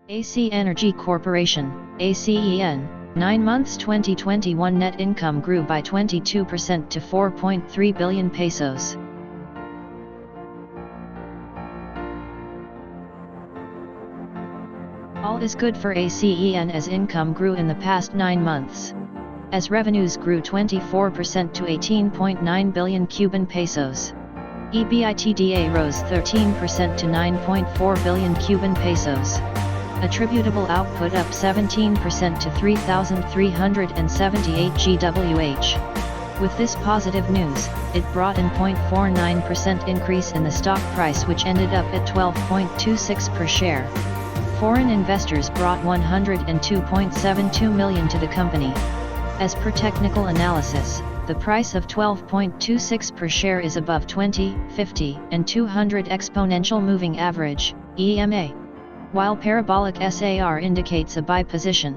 AC Energy Corporation, ACEN, 9 months 2021 net income grew by 22% to 4.3 billion pesos. All is good for ACEN as income grew in the past 9 months. As revenues grew 24% to 18.9 billion Cuban pesos. EBITDA rose 13% to 9.4 billion Cuban pesos. Attributable output up 17% to 3,378 GWh. With this positive news, it brought in 0.49% increase in the stock price, which ended up at 12.26 per share. Foreign investors brought 102.72 million to the company. As per technical analysis, the price of 12.26 per share is above 20, 50, and 200 exponential moving average, EMA. While parabolic SAR indicates a buy position.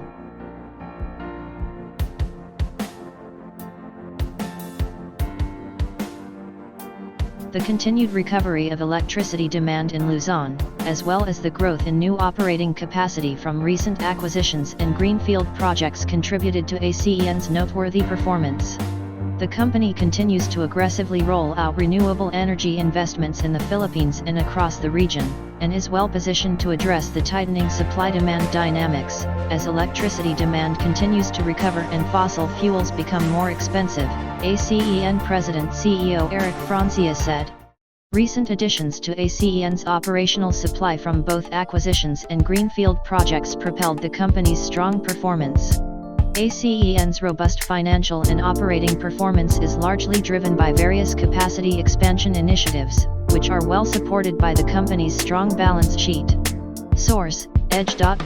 The continued recovery of electricity demand in Luzon, as well as the growth in new operating capacity from recent acquisitions and greenfield projects, contributed to ACEN's noteworthy performance. The company continues to aggressively roll out renewable energy investments in the Philippines and across the region, and is well positioned to address the tightening supply-demand dynamics, as electricity demand continues to recover and fossil fuels become more expensive, ACEN President CEO Eric Francia said. Recent additions to ACEN's operational supply from both acquisitions and greenfield projects propelled the company's strong performance. ACEN's robust financial and operating performance is largely driven by various capacity expansion initiatives, which are well supported by the company's strong balance sheet. Source: edge.pse.com.ph